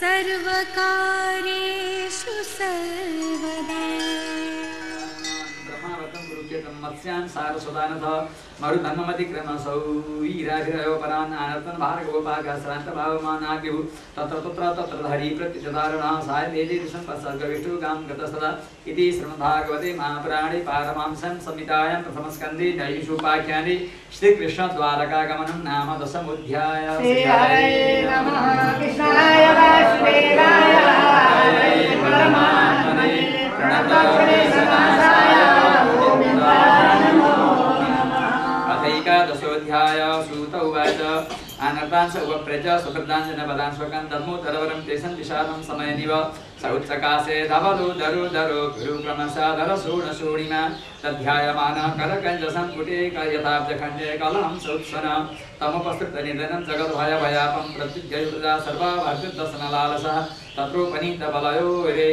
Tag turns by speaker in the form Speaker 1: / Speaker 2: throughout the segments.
Speaker 1: सर्वकार्येषु सर्वदा
Speaker 2: मत्स्यान् सारसुदानथ मरुधन्मतिक्रमसौ ईराभिरयोपरान् आनर्तन भार्गवोपाकश्रान्तभावमानाग्यु तत्र हरि प्रत्युचधारणः सायमेजेति सम्पत्सर्गविष्णुगां गतस्तदा इति श्रीमद्भागवते महापुराणे पारमांसं संहितायां प्रथमस्कन्धे नैषुपाख्याने श्रीकृष्णद्वारकागमनं नाम दशमोऽध्यायः।
Speaker 3: हरे नमः कृष्णाय वासुदेवाय हरे परमात्मने प्रणतोऽखिलेशनाथाय
Speaker 2: अथैकादशोऽध्याय सूत उवाच आनर्तान् स उपप्रज सुकृताञ्जनपदान् स्वकं दद्मोदरवरं तेषं विषादं समयनिव स उच्चकासे धवलो दरो गुरुक्रमशाधर शोणशोणिमा तध्यायमानः करकञ्जसम्पुटे यथाब्जखण्डे कलहं सौत्सन तमुपस्थितनिधनं जगद्भयभयापं प्रत्युज्जयुजा सर्वावर्तिदर्शनलालसः तत्रोपनीतबलयो रे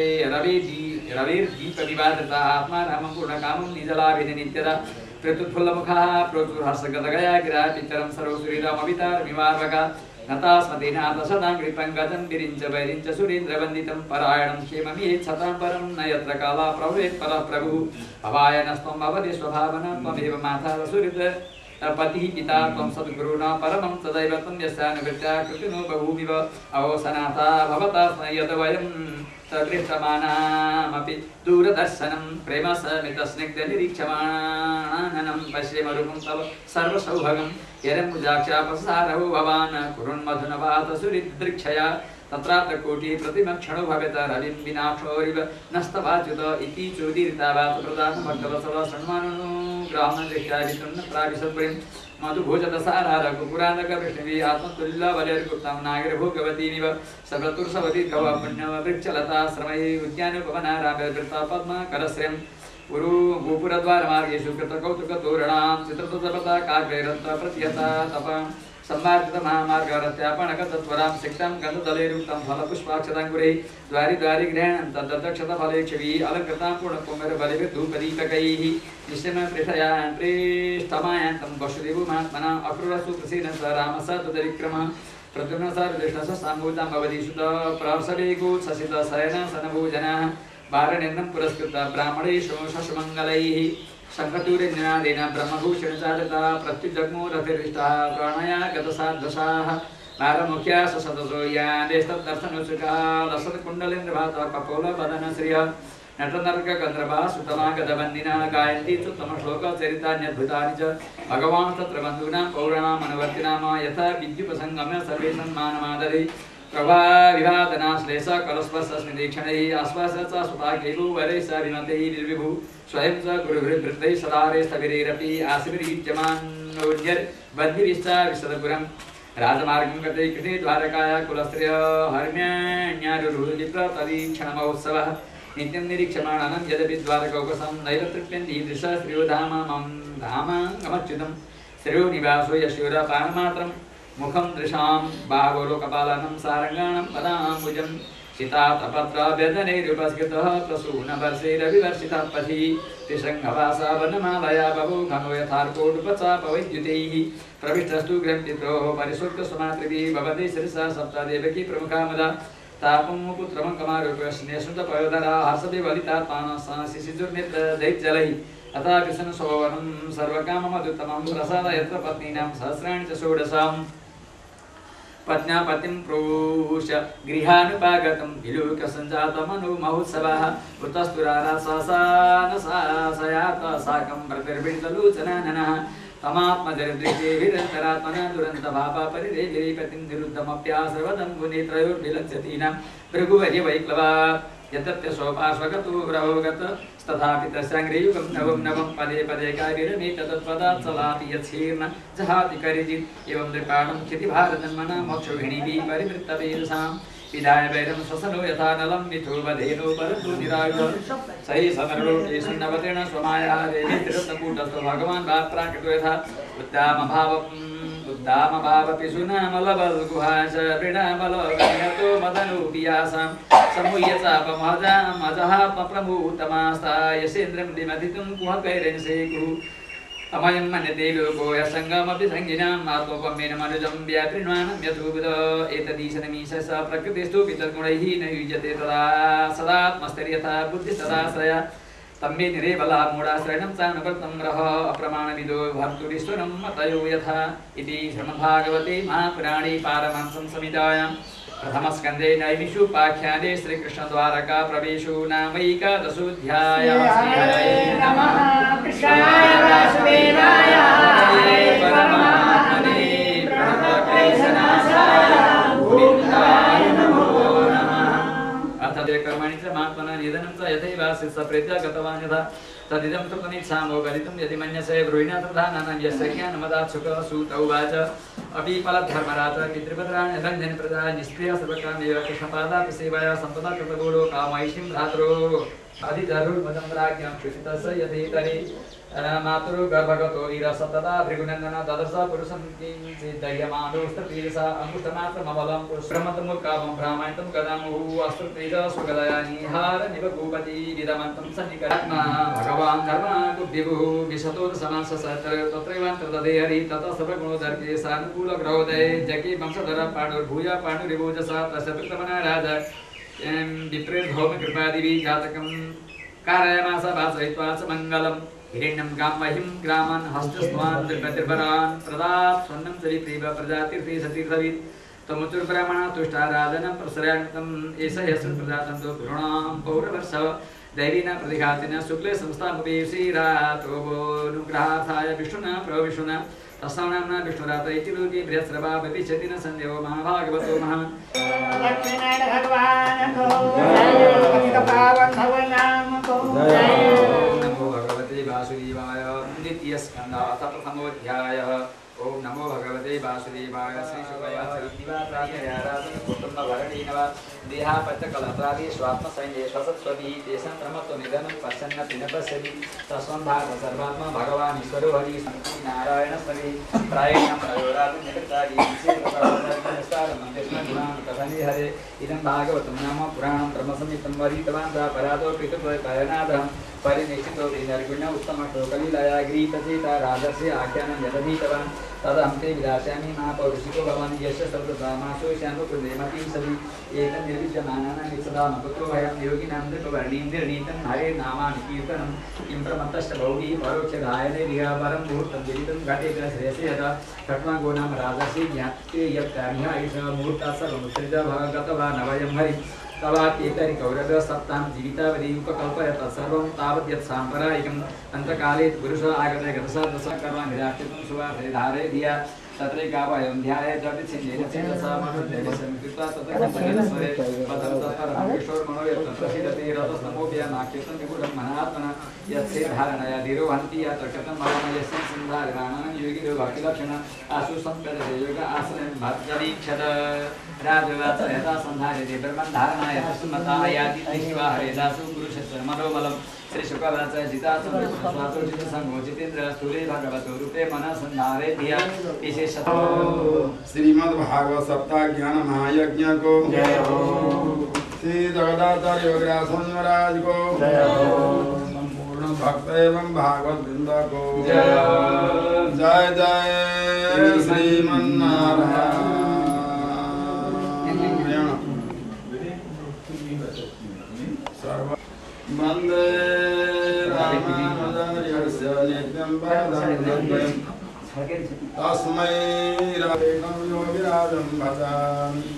Speaker 2: रविर्दीपविवादितः आत्मा रामं पूर्णकामं निजलाभिनित्यदा प्रत्युत्फुल्लमुखः प्रोचुर्हर्षगदगया गिरा पितरं सर्वसुरीरमवितारमिवार्वका नतास्मतीनाथ सदां कृपङ्कजं विरिञ्च वैरिञ्च सुरेन्द्रवन्दितं परायणं क्षेममिच्छतां परं न यत्र काला प्रभवेत् परः प्रभुः भवायनस्त्वं भवति स्वभावना त्वमेव माता सुहृद पतिः पिता त्वं सद्गुरुणा परमं तदैव त्वं यस्यानुवृत्त्या कृतिनो बहुमिव अवसनाथा भवता यद्वयं सदृष्टमानामपि दूरदर्शनं प्रेम समितस्निग्धनिरीक्षमाणाननं पश्येमरूपं तव सर्वसौभगं यरमुजाक्षापसारहो भवान् कुरुन्मधुनवात सुहृदृक्षया तत्रात्र कोटि प्रतिमक्षणो भवेत रविं विनाक्षोरिव नस्तवाच्युत इति चोदीरितावात प्रदानभक्तवत्सव शृण्वानुग्रामदृष्ट्या वितुन्नत्राभिसद्वयं मधुभोजतसारारघुपुराणकवृष्णिभिः आत्मतुल्यवलयर्गुप्तं नागरभोगवतीमिव सर्वतुर्सवती गव पुण्यवृक्षलताश्रमैः उद्यानोपवनाराभ्यवृता पद्मकरश्रियं पुरु गोपुरद्वारमार्गेषु कृतकौतुकतोरणां चित्रपताकाग्रैरन्तप्रतिहता तप सम्मार्जितमहामार्गरत्यापणकतत्वरां सिक्तं गन्धदलैरुक्तं फलपुष्पाक्षताङ्कुरैः द्वारि द्वारि गृह्णं तद्दक्षतफलैक्षभिः अलङ्कृतां पूर्णकुम्भरबलिविधूपदीपकैः निश्चयमपृष्ठमायान्तं वसुदेवमात्मना अक्रूरसु प्रसीदं स रामः स तदरिक्रमः प्रद्युम्नः स विष्णुः स साम्भूतां भवतीसुतः प्रहर्षवेगो ससित शयन सनभोजनाः वारणेन्द्रं पुरस्कृत ब्राह्मणेषु शशुमङ्गलैः शङ्खचूर्यनिनादेन ब्रह्मभूषणचारिता प्रत्युजग्मोरथिरिष्टः प्राणया गतसाद्दशाः नारमुख्या ससदसो यादेस्तद्दर्शनोत्सुकः लसत्कुण्डलेन्द्रभातः कपोलवदनश्रियः नटनर्कगन्धर्वः सुतमागधवन्दिनः गायन्ति उत्तमश्लोकचरितान्यद्भुतानि च भगवान् तत्र बन्धूनां पौराणामनुवर्तिनाम यथा विद्युपसङ्गम्य सर्वे सन्मानमादरे प्रभा विभातनाश्लेष कलस्पर्शस्मिदीक्षणैः आश्वास च सुताकेभु वरैः स विमतैः निर्विभु स्वयं च गुरुभिर्वृत्तैः सदारे स्थविरैरपि आशिभिरीच्यमानोऽन्यर्बन्धिभिश्च विशदपुरं राजमार्गं गते कृते द्वारकाया कुलस्त्रिय हर्म्यान्यारुरुधिप्रतरीक्षणमहोत्सवः नित्यं निरीक्षमाणानं यदपि द्वारकौकसं नैव तृप्यन्ति दृशश्रियो धाम मम धामागमच्युतं श्रियो निवासो यशोरपानमात्रं मुखं दृशां बाहुलोकपालनं सारङ्गाणं पदाम्बुजं शितातपत्राभ्यदनैरुपस्कृतः प्रसूनवर्षैरविवर्षितः पथि त्रिशङ्घवासा वनमालया बभो घनो यथार्कोटुपचापवैद्युतैः प्रविष्टस्तु ग्रन्थित्रोः परिशुक्तसुमातृभिः भवति शिरसा सप्तदेवकी प्रमुखा मदा तापं पुत्रमङ्कमारूपस्नेशुतपयोधरा हर्षभिवलितात्मानः शिशिजुर्निर्दैत्यलैः अथा कृष्णसोवनं सर्वकाममदुत्तमं प्रसादयत्र पत्नीनां सहस्राणि च षोडशाम् पत्न्यापतिं प्रोष गृहानुपागतं विलोकसञ्जातमनुमहोत्सवः वृतस्तुरारासानसायात साकं प्रतिर्बिडलोचनाननः तमात्मजरिदृष्टिभिरन्तरात्मना दुरन्तभापापरिदेविपतिं निरुद्धमप्यासर्वदं गुणेत्रयोर्विलज्जतीनां भृगुवर्यवैक्लवा यतत्य सोपाश्वगतो ब्रहोगत तथापि तस्याङ्ग्रियुगं नवं नवं पदे पदे कार्यरमेत तत्पदात् चलाति यच्छीर्ण जहाति करिजित् एवं नृपाणं क्षितिभारजन्मना मोक्षोहिणीभिः परिवृत्तवेदसां विधाय वैरं श्वसनो यथा नलं मिथो वधेनो परन्तु निरायुधं सहि समरलोकेषु नवतेन स्वमाया देवी तिरत्नकूटस्थो भगवान् भात्राकृतो यथा उद्दामभावपि सुनामलबल्गुहाश वृणामलगणतो मदनोपियासां समूह्य चापमहजामजहात्मप्रभूतमास्ता यशेन्द्रं विमथितुं कुहकैरेण शेकुः अमयं मन्यते लोको यसङ्गमपि सङ्गिनाम् आत्मोपमेन मनुजं व्यापृण्वानं यथोविद एतदीशनमीश स प्रकृतिस्तु पितर्गुणैः न युज्यते तदा सदात्मस्तर्यथा बुद्धिस्तदाश्रया तम्मे निरेबला मूढाश्रयणं चानुवर्तं रः अप्रमाणविदो भर्तुरीश्वरं मतयो यथा इति श्रीमद्भागवते महापुराणे पारमांसं संहितायां प्रथमस्कन्धे नैमिषोपाख्याने श्रीकृष्णद्वारका प्रवेशो नामैकादशोऽध्यायः।
Speaker 3: हरे नमः कृष्णाय वासुदेवाय हरे परमात्मने प्रणतक्लेशनाशाय गोविन्दाय नमो नमः।
Speaker 2: अथ कर्मणि च महात्मना निधनं च यथैवास्य स प्रेत्या गतवान् यथा तदिदं तृप्तमिच्छामो गलितं यदि मन्यसे ब्रूहिणा तथानानं यस्य ज्ञानमदात्सुकः सूत उवाच अपि फलधर्मराज पितृपत्राणि रञ्जन प्रजा निष्क्रिय सर्वकामेव कृष्णपादापि सेवाया सम्पदा कृतगोलो कामैषीं भ्रातरो अधिधरुर्मदं राज्ञां क्षुषितस्य यथेतरे मातृ गर्भगतो वीरस तदा भृगुनन्दन ददर्श पुरुषं किञ्चिदह्यमानोऽस्त्रतीरसा अङ्गुष्ठमात्रमबलं पुष्पमतमुत्कामं भ्रामयन्तं गदामुः अस्त्रतेज स्वगदया निहारमिव भूपति विदमन्तं सन्निकरात्मा भगवान् धर्मागुभ्युः विशतोदसमाससहस्रैवान्तर्दधे हरि ततः सर्वगुणोदर्गे सानुकूलग्रहोदये जगे वंशधर पाण्डुर्भूय पाण्डुरिभोजसा तस्य पितृमना राजा विप्रेर्भौमकृपादिभिः घातकं कारयामास वासयित्वा च मङ्गलम् हिरण्यं गामहिं ग्रामान् हस्तस्वान् त्रिभरान् प्रदात् स्वन्नं चरित्रेव प्रजातीर्थे सतीर्थवित् तमुचुर्ब्राह्मणा तुष्टा राजनं प्रसर्यान्तं एष यस्मिन् प्रजातन्तो पुराणां पौरवर्षव दैवीना प्रतिघातिना शुक्ले संस्थापवेशीरातोनुग्रहार्थाय विष्णुना प्रविष्णुना तस्मात् नाम्ना विष्णुरात इति लोके बृहस्रवा भविष्यति न सन्देहो महाभागवतो महान्।
Speaker 3: लक्ष्मीनारायण भगवान को पतित पावन भगवान को
Speaker 2: नमो भगवते वासुदेवाय द्वितीय स्कन्ध अथ प्रथमोऽध्यायः। ओम नमो भगवते वासुदेवाय श्रीशुकयाराधनकुटुम्बभरणेन वा देहापत्यकलत्रादि स्वात्मसंज्ञे स्वसत्स्वभिः तेषां प्रमत्वनिधनं पश्यन्नपि न पश्यति तस्मद्भाग सर्वात्मा भगवान् ईश्वरो हरिः नारायणस्वरे प्रायेण प्रयोरात्मनिकटादि हरे इदं भागवतं नाम पुराणं ब्रह्मसंहितं वरितवान् परातो पितृपयनादं परिनिष्ठितो निर्गुण्य उत्तमश्लोकलीलया गृहीतचेता राजस्य आख्यानं यदधीतवान् तदहं विदास्यामि महापौरुषिको भवान् यस्य सर्वदामासो श्यामकृदेमतीं सति एतं निर्विद्यमानानां वित्सदामपुत्रो भयं योगिनां नृपवर्णीन्द्रनीतं हरेर्नामानि कीर्तनं किं प्रमत्तश्च भौगी परोक्षगायने विहापरं मुहूर्तं विदितं घटे च श्रेयसे यथा खट्वाङ्गो नाम राजस्य ज्ञाते यत्कार्यः एषः मुहूर्तात् सर्वमुत्सृज भगतवा नवयं हरि तवात्येतरि कौरव सप्तां जीवितावधि उपकल्पय तत्सर्वं तावत् यत् साम्प्रदायिकम् अन्तकाले पुरुष आगतः गतसादश कर्म निराकृतं सुवासरे धारे धिया तत्रैकावयं ध्याये जटिच्छिन्नेन चेतसा मनोदेवस्य कृत्वा तत्रस्वरे पदं तत्परं किशोर्मनो यत् प्रसीदते रतस्नमोऽप्यनाख्यतं विपुलं मनात्मना यत्से धारणया धीरोहन्ति यत्र कृतं भवनयस्य सन्धारणानां योगिनो भक्तिलक्षण आशु सम्पदते योग आसनं भक्तरीक्षत राजवाच यथा सन्धार्यते ब्रह्मधारणाय तस्मता याति दृष्ट्वा हरेदासु पुरुषस्य मनोबलं श्रीशुकवाच जितासंगो जितेन्द्र स्थूले भगवतो रूपे मनः संधारे धिया विशेषतः
Speaker 4: श्रीमद्भागवत सप्ताह ज्ञान महायज्ञ को जय हो। श्री जगदाचार्य योगराज महाराज को जय हो। संपूर्ण भक्त एवं भागवत वृंद को जय हो। जय जय श्रीमन्नारायण। वन्दे रामानुजस्य नित्यं पदं तस्मै रामेणं योगिराजं भजामि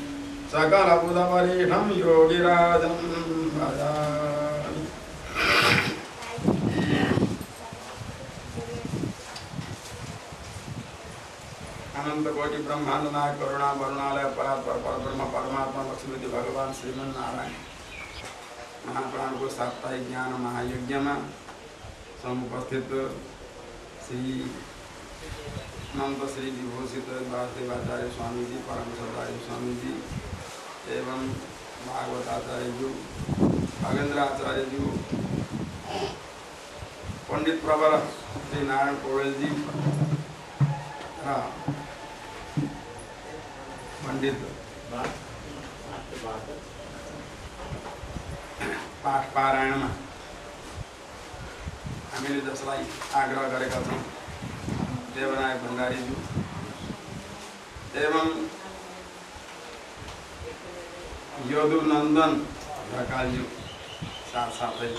Speaker 4: सकलबुधपरीठं योगिराजं भजामि। अनंतकोटि ब्रह्मांड नायक करुणा वरुणालय परात्पर परब्रह्म परमात्मा लक्ष्मीपति भगवान श्रीमन्नारायण महाप्राण को साप्ताहिक ज्ञान महायज्ञ में समुपस्थित श्री अनंत श्री विभूषित वासुदेवाचार्य स्वामी जी परम सदाचार्य स्वामी जी एवं भागवताचार्य जी खगेंद्राचार्य जी पंडित प्रवर श्री नारायण पौड़ेल जी पंडित पाठ पारायण में हामीले जसलाई आग्रह गरेका छौँ देवनायक भण्डारीज्यू एवं यदुनन्दन ढकालज्यू साथसाथै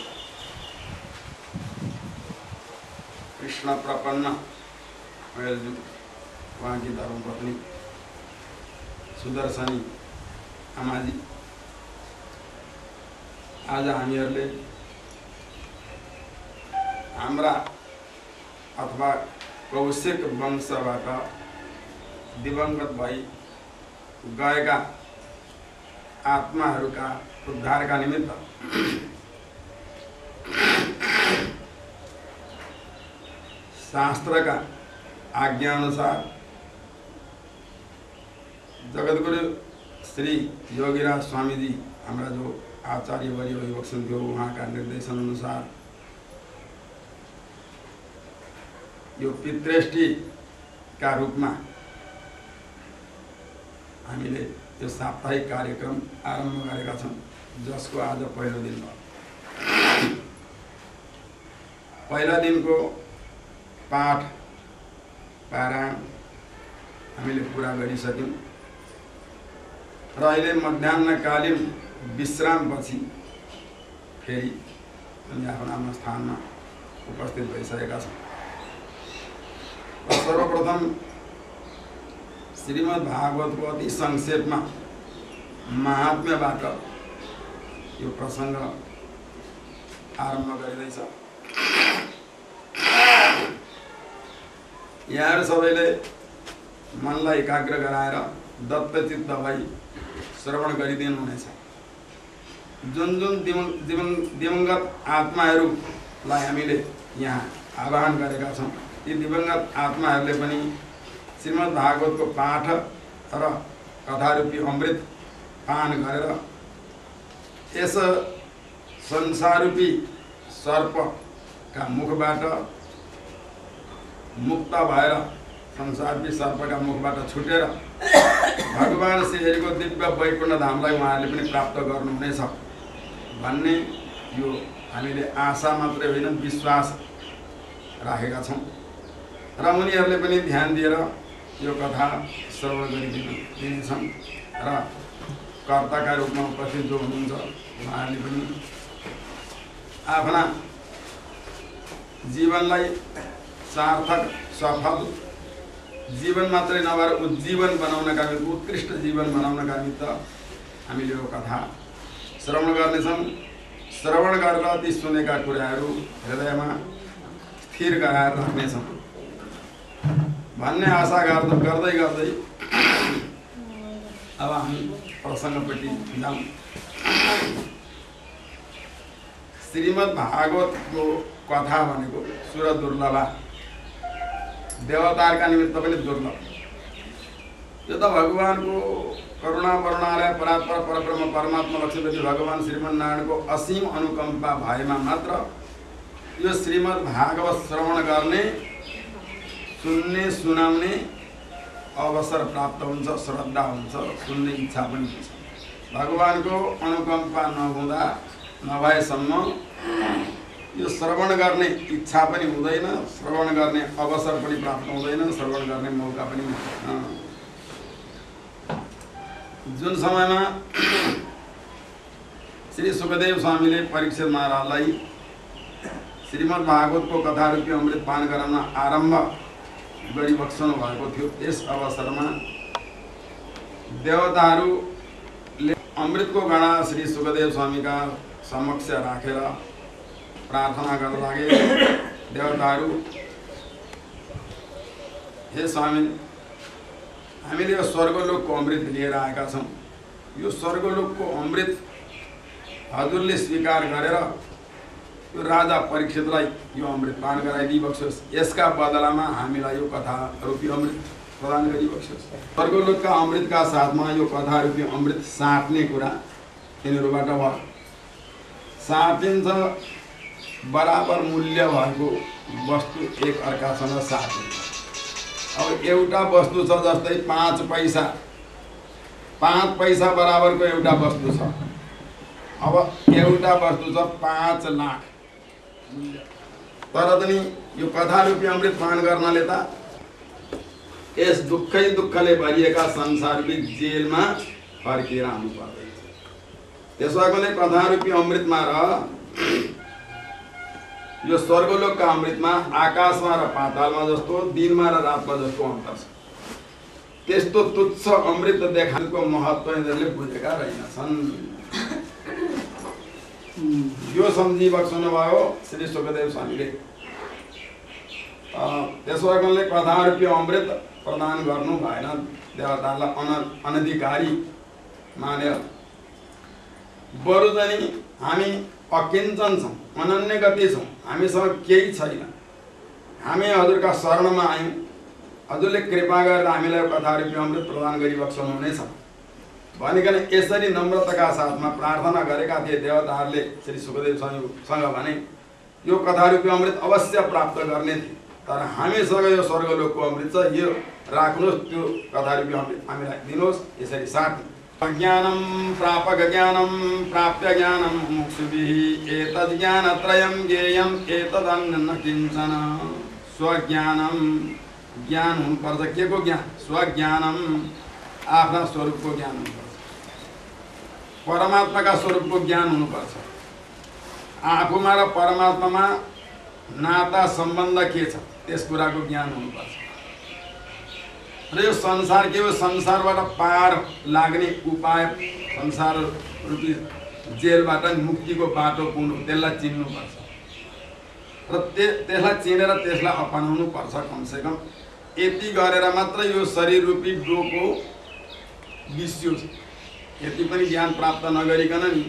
Speaker 4: कृष्ण प्रपन्न गोयलज्यू उहाँकी धर्मपत्नी सुदर्शनी आमाजी आज हामीहरूले हाम्रा अथवा कौशिक वंशबाट दिवंगत भई गएका आत्माहरूका उद्धारका निमित्त शास्त्रका आज्ञाअनुसार जगद्गुरु श्री योगीराज स्वामीजी हाम्रा जो आचार्य वर्य अभिभाषण उहाँका निर्देशन अनुसार यो पितृष्टिका रूपमा हामीले यो साप्ताहिक कार्यक्रम आरम्भ गरेका छौँ, जसको आज पहिलो दिन भयो। पहिला दिनको पाठ पारायण हामीले पुरा गरिसक्यौँ र अहिले मध्याह्नकालीन विश्रामपछि फेरि हामी आफ्नो आफ्नो स्थानमा उपस्थित भइसकेका छौँ। सर्वप्रथम श्रीमद् भागवतको अति संक्षेपमा महात्म्यबाट यो प्रसङ्ग आरम्भ गरिँदैछ। यहाँहरू सबैले मनलाई एकाग्र गराएर दत्तचित्त भई श्रवण गरिदिनुहुनेछ। जुन जुन दिवंगत आत्माहरूलाई हामीले यहाँ आह्वान गरेका छौँ, ती दिवंगत आत्माहरूले पनि श्रीमद् भागवतको पाठ र कथारूपी अमृत पान गरेर यस संसाररूपी सर्पका मुखबाट मुक्त भएर संसाररूपी सर्पका मुखबाट छुटेर भगवान श्रीहरिको दिव्य वैकुण्ठ धामलाई उहाँहरूले पनि प्राप्त गर्नुहुनेछ भन्ने यो हामीले आशा मात्रै होइन विश्वास राखेका छौँ र उनीहरूले पनि ध्यान दिएर यो कथा श्रवण गरिदिनेछन् र कर्ताका रूपमा उपस्थित जो हुनुहुन्छ उहाँहरूले पनि आफ्ना जीवनलाई सार्थक सफल जीवन मात्रै नभएर उज्जीवन बनाउनका निमित्त उत्कृष्ट जीवन बनाउनका निमित्त हामीले यो कथा श्रवण गर्नेछौँ। श्रवण गरेर ती सुनेका कुराहरू हृदयमा स्थिर गराएर राख्नेछौँ भन्ने आशा गर्दै गर्दै अब हामी प्रसङ्गपट्टि जाउँ। श्रीमद् भागवतको कथा भनेको सुर दुर्लभ, देवताहरूका निमित्त पनि दुर्लभ। यो त भगवानको करुणा वरुणालय परात्पर परब्रह्म परमात्मा लक्ष्मीपति भगवान श्रीमन्नारायणको असीम अनुकम्पा भएमा मात्र यो श्रीमद् भागवत श्रवण गर्ने, सुन्ने, सुनाउने अवसर प्राप्त हुन्छ, श्रद्धा हुन्छ, सुन्ने इच्छा पनि हुन्छ। भगवानको अनुकम्पा नभएसम्म यो श्रवण गर्ने इच्छा पनि हुँदैन, श्रवण गर्ने अवसर पनि प्राप्त हुँदैन, श्रवण गर्ने मौका पनि हुँदैन। जुन समयमा श्री सुखदेव स्वामीले परीक्षित महाराजलाई श्रीमद् भागवतको कथारूपी अमृत पान गराउन आरम्भ गरिबक्सनु भएको थियो, त्यस अवसरमा देवताहरूले अमृतको गणा श्री सुखदेव स्वामीका समक्ष राखेर प्रार्थना गर्न लागे। देवताहरू, हे स्वामी, हामीले यो स्वर्गलोकको अमृत लिएर आएका छौँ। यो स्वर्गलोकको अमृत हजुरले स्वीकार गरेर यो राजा परीक्षितलाई यो अमृत पान गराइदिबक्सोस्। यसका बदलामा हामीलाई यो कथा रूपी अमृत प्रदान गरिबक्सोस्। स्वर्गलोकका अमृतका साथमा यो कथा रूपी अमृत साट्ने कुरा तिनीहरूबाट भयो। साटिन्छ, बराबर मूल्य भएको वस्तु एक अर्कासँग साटिन्छ। अब एउटा वस्तु छ जस्तै 5 पैसा, 5 पैसा बराबरको एउटा वस्तु छ। अब एउटा वस्तु छ 5 लाख, तर पनि यो कथा रूपी अमृत पान गर्नले त यस दुःखै दुःखले भरिएका संसाररूपी जेलमा फर्किएर आउनु पर्दैन। त्यसो भएकोले कथारूपी अमृतमा र यो स्वर्गलोकका अमृतमा आकाशमा र पातालमा जस्तो दिनमा र रातमा जस्तो अन्तर छ। त्यस्तो तुच्छ अमृत देखाएको महत्त्व यिनीहरूले बुझेका रहेनछन्। यो सम्झी बक्सनुभयो श्री सुखदेव स्वामीले। त्यसो भएकोले कथारूपी अमृत प्रदान गर्नु भएन देवतालाई अनधिकारी मानेर। बरु चाहिँ हामी अकिञ्चन छौँ, अनन्य गति छौँ, हामीसँग केही छैन, हामी हजुरका शरणमा आयौँ, हजुरले कृपा गरेर हामीलाई कथारूपी अमृत प्रदान गरी बक्सनुहुनेछ भनिकन यसरी नम्रताका साथमा प्रार्थना गरेका थिए देवताहरूले श्री सुखदेव स्वामीसँग। भने यो कथारूपी अमृत अवश्य प्राप्त गर्ने थिए, तर हामीसँग यो स्वर्गलोकको अमृत छ, यो राख्नुहोस्, त्यो कथारूपी अमृत हामीलाई दिनुहोस्। यसरी साथ अज्ञानं प्रापक ज्ञानं प्राप्य ज्ञानं मुमुक्षुभिः एतद् ज्ञानत्रयं ज्ञेयम् एतदन्य किञ्चन। स्वज्ञानं ज्ञान हुनुपर्छ। के को ज्ञान? स्वज्ञानं आफ्ना स्वरूपको ज्ञान हुनुपर्छ, परमात्माका स्वरूपको ज्ञान हुनुपर्छ। आफूमा र परमात्मामा नाता सम्बन्ध के छ त्यस कुराको ज्ञान हुनुपर्छ। र यो संसार के हो? संसारबाट पार लाग्ने उपाय, संसार रूपी जेलबाट मुक्तिको बाटो कुन हो त्यसलाई चिन्नुपर्छ र त्यसलाई चिनेर त्यसलाई अपनाउनु पर्छ। कमसेकम यति गरेर मात्र यो शरीर रूपी डोको बिस्योस्। यति पनि ज्ञान प्राप्त नगरिकन नि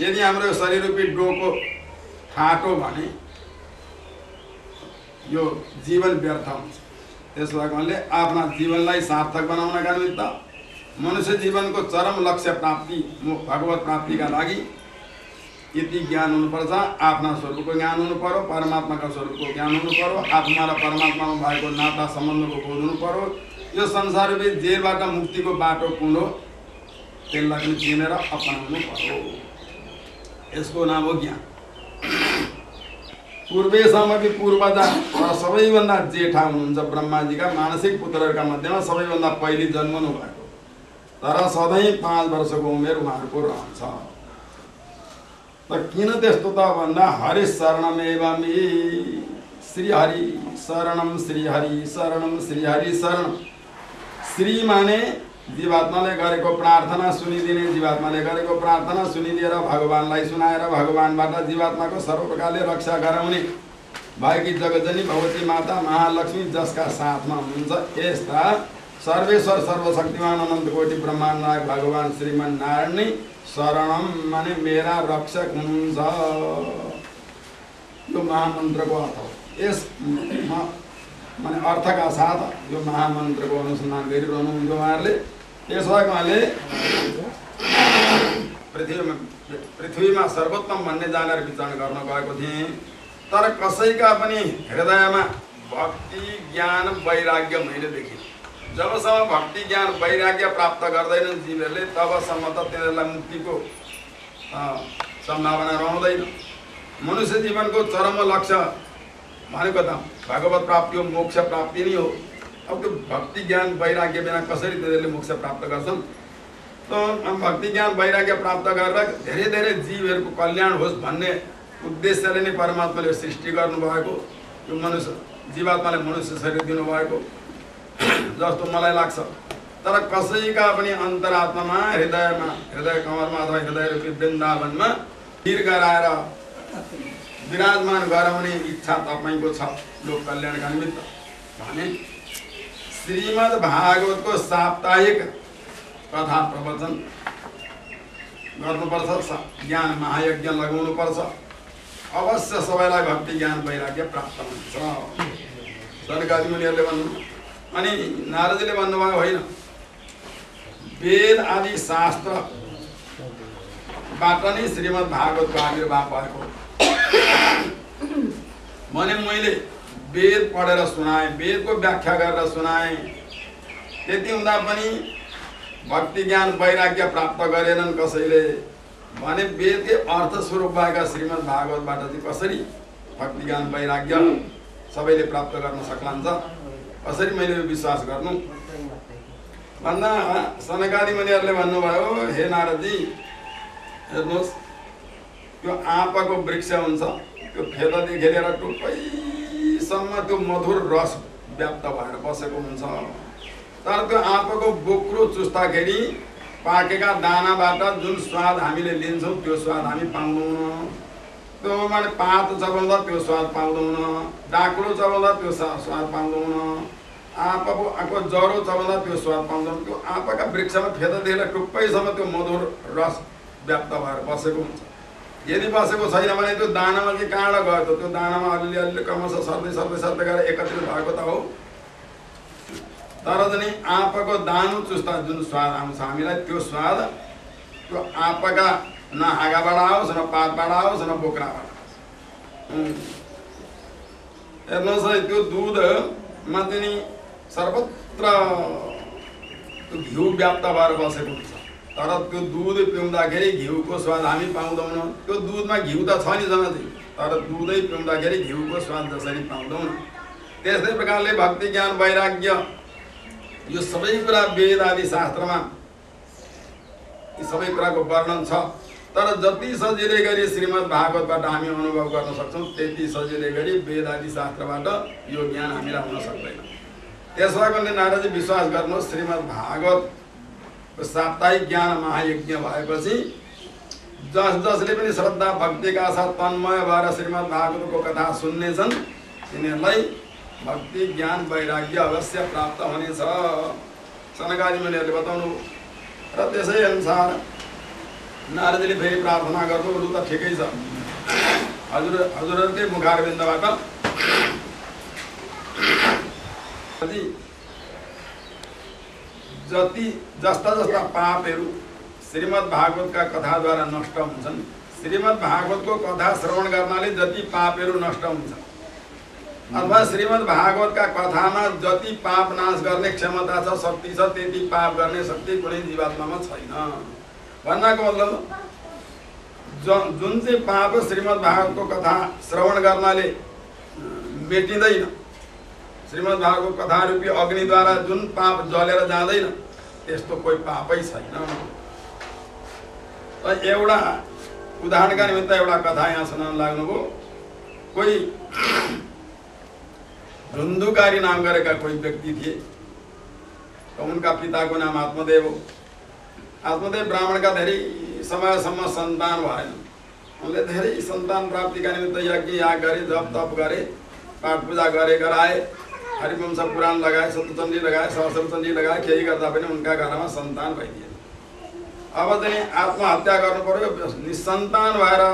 Speaker 4: यदि हाम्रो यो शरीर रूपी डोको फाटो भने यो जीवन व्यर्थ हुन्छ। त्यसो भएकोले आफ्ना जीवनलाई सार्थक बनाउनका निमित्त मनुष्य जीवनको चरम लक्ष्य प्राप्ति भगवत प्राप्तिका लागि यति ज्ञान हुनुपर्छ। आफ्ना स्वरूपको ज्ञान हुनु पर्यो, परमात्माका स्वरूपको ज्ञान हुनु पर्यो, आत्मा र परमात्मामा भएको नाता सम्बन्धको बोध हुनु पर्यो। यो संसाररूपी जेलबाट मुक्तिको बाटो कुन हो त्यसलाई पनि चिनेर अपनाउनु पर्यो। यसको नाम हो ज्ञान। पूर्वेसम्म कि पूर्वजा र सबैभन्दा जेठा हुनुहुन्छ ब्रह्माजीका मानसिक पुत्रहरूका मध्येमा सबैभन्दा पहिले जन्मनु भएको, तर सधैँ 5 वर्षको उमेर उहाँहरूको रहन्छ। त किन त्यस्तो त भन्दा हरि शरणमेवमि श्रीहरि शरणम श्रीहरि शरणम श्रीहरि शरण। श्री माने जीवात्माले गरेको प्रार्थना सुनिदिने, जीवात्माले गरेको प्रार्थना सुनिदिएर भगवानलाई सुनाएर भगवानबाट जीवात्माको सर्व प्रकारले रक्षा गराउने भएकी जगजनी भगवती माता महालक्ष्मी जसका साथमा हुनुहुन्छ यस्ता सर्वेश्वर सर्वशक्तिमान अनन्त कोटि ब्रह्माण्ड नायक भगवान श्रीमान नारायण नै शरणम माने मेरा रक्षक हुनुहुन्छ। यो महामन्त्रको अर्थ हो। यस माने अर्थका साथ यो महामन्त्रको अनुसन्धान गरिरहनुहुन्छ उहाँहरूले। त्यसो भए उहाँले पृथ्वीमा सर्वोत्तम भन्ने जानेर विचार गर्न गएको थिए, तर कसैका पनि हृदयमा भक्ति ज्ञान वैराग्य मैले देखेँ। जबसम्म भक्ति ज्ञान वैराग्य प्राप्त गर्दैनन् जीवहरूले तबसम्म त तिनीहरूलाई मुक्तिको सम्भावना रहँदैन। मनुष्य जीवनको चरम लक्ष्य भनेको त भगवत प्राप्ति हो, मोक्ष प्राप्ति नै हो। अब त्यो भक्ति ज्ञान वैराग्य बिना कसरी तिनीहरूले मोक्ष प्राप्त गर्छन्? त भक्ति ज्ञान वैराग्य प्राप्त गरेर धेरै धेरै जीवहरूको कल्याण होस् भन्ने उद्देश्यले नै परमात्माले सृष्टि गर्नुभएको, यो मनुष्य जीवात्माले मनुष्य शरीर दिनुभएको जस्तो मलाई लाग्छ। तर कसैका पनि अन्तरात्मामा हृदयमा, हृदय कमलमा अथवा हृदय रूपी वृन्दावनमा स्थिर गराएर विराजमान गराउने इच्छा तपाईँको छ लोक कल्याणका निमित्त भने श्रीमद् भागवतको साप्ताहिक कथा प्रवचन गर्नुपर्छ, ज्ञान महायज्ञ लगाउनुपर्छ। अवश्य सबैलाई भक्ति ज्ञान वैराग्य प्राप्त हुन्छ। सरकारी मुनिहरूले भन्नु अनि नारदले भन्नुभयो होइन, वेद आदि शास्त्रबाट नै श्रीमद् भागवतको आविर्भाव भएको भने मैले वेद पढेर सुनाएँ, वेदको व्याख्या गरेर सुनाएँ। त्यति हुँदा पनि भक्ति ज्ञान वैराग्य प्राप्त गरेनन् कसैले भने वेदकै अर्थ स्वरूप भएका श्रीमद् भागवतबाट चाहिँ कसरी भक्ति ज्ञान वैराग्य सबैले प्राप्त गर्न सक्लान्छ? कसरी मैले यो विश्वास गर्नु भन्दा सनकादि मुनिहरूले भन्नुभयो हे नारदजी हेर्नुहोस् त्यो आँपको वृक्ष हुन्छ त्यो फेददेखि लिएर टुप्पैसम्म त्यो मधुर रस व्याप्त भएर बसेको हुन्छ तर त्यो आँपको बोक्रो चुस्दाखेरि पाकेका दानाबाट जुन स्वाद हामीले लिन्छौँ त्यो स्वाद हामी पाउँदैनौँ त्यो माने पात चबाउँदा त्यो स्वाद पाउँदैनौँ डाक्रो चबाउँदा त्यो स्वाद पाउँदैनौँ आँपको जरो चबाउँदा त्यो स्वाद पाउँदैनौँ त्यो आँपका वृक्षमा फेददेखि टुप्पैसम्म त्यो मधुर रस व्याप्त भएर बसेको हुन्छ यदि बसेको छैन भने त्यो दानामा चाहिँ कहाँबाट गयो त्यो दानामा अलिअलि क्रमशः सर्दै गएर एकत्रित भएको त हो तर पनि आँपको दानो चुस्ता जुन स्वाद आउँछ हामीलाई त्यो स्वाद त्यो आँपका न हाँगाबाट आओस् न पातबाट आओस् न बोक्राबाट हेर्नुहोस् है त्यो दुधमा चाहिँ सर्वत्र त्यो घिउ व्याप्त भएर बसेको हुन्छ तर त्यो दुध पिउँदाखेरि घिउको स्वाद हामी पाउँदैनौँ त्यो दुधमा घिउ त छ नि जम्मै तर दुधै पिउँदाखेरि घिउको स्वाद जसरी पाउँदैनौँ त्यस्तै प्रकारले भक्ति ज्ञान वैराग्य यो सबै कुरा वेद आदि शास्त्रमा यी सबै कुराको वर्णन छ तर जति सजिलै गरी श्रीमद् भागवतबाट हामी अनुभव गर्न सक्छौँ त्यति सजिलै गरी वेद आदि शास्त्रबाट यो ज्ञान हामीलाई हुन सक्दैन त्यसो भए नारदजी विश्वास गर्नुहोस् श्रीमद् भागवत साप्ताहिक ज्ञान महायज्ञ भएपछि जसले पनि श्रद्धा भक्तिका साथ तन्मय भएर श्रीमद् भागवतको कथा सुन्नेछन् तिनीहरूलाई भक्ति ज्ञान वैराग्य अवश्य प्राप्त हुनेछ सनकादि मुनिहरूले बताउनु र त्यसै अनुसार नारदले फेरि प्रार्थना गर्नु अरू त ठिकै छ हजुरहरूकै मुखारविन्दबाट जस्ता पापहरू श्रीमद् भागवतका कथाद्वारा नष्ट हुन्छन् श्रीमद् भागवतको कथा श्रवण गर्नाले जति पापहरू नष्ट हुन्छन् अथवा श्रीमद् भागवतका कथामा जति पाप नाश गर्ने क्षमता छ शक्ति छ त्यति पाप गर्ने शक्ति कुनै जीवात्मामा छैन भन्नको मतलब जुन चाहिँ पाप श्रीमद् भागवतको कथा श्रवण गर्नाले मेटिँदैन श्रीमद् भागवत कथा रूपी अग्निद्वारा जुन पाप जलेर जाँदैन त्यस्तो कोही पापै छैन एउटा उदाहरणका निमित्त एउटा कथा यहाँ सुनाउन लाग्नुभयो कोही धुन्धुकारी नाम गरेका कोही व्यक्ति थिए उनका पिताको नाम आत्मदेव हो आत्मदेव ब्राह्मणका धेरै समयसम्म सन्तान भएन उनले धेरै सन्तान प्राप्तिका निमित्त यज्ञ याग गरे जप तप गरे पाठ पूजा गरे गराए हरिवंश पुराण लगाए सप्तचण्डी लगाए सहस्रचण्डी लगाए केही गर्दा पनि उनका घरमा सन्तान भइदिएन अब चाहिँ आत्महत्या गर्नु पर्यो निसन्तान भएर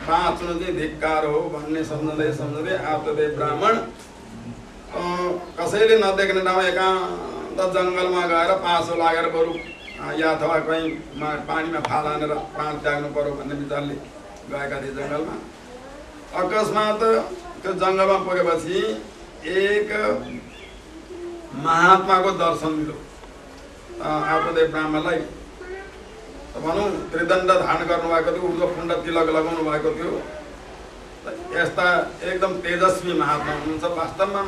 Speaker 4: बाँच्नु चाहिँ धिक्कार हो भन्ने सम्झँदै आत्मदेव ब्राह्मण कसैले नदेख्ने ठाउँमा एकान्त जङ्गलमा गएर पासो लागेर बरु या अथवा कहीँ पानीमा फाल हानेर प्राण त्याग्नु पर्यो भन्ने विचारले गएका थिए जङ्गलमा अकस्मात त्यो जङ्गलमा पुगेपछि एक महात्माको दर्शन मिल्यो आत्मदेव ब्राह्मणलाई भनौँ त्रिदण्ड धारण गर्नुभएको थियो ऊर्ध्वपुण्ड तिलक लगाउनु भएको थियो यस्ता एकदम तेजस्वी महात्मा हुनुहुन्छ वास्तवमा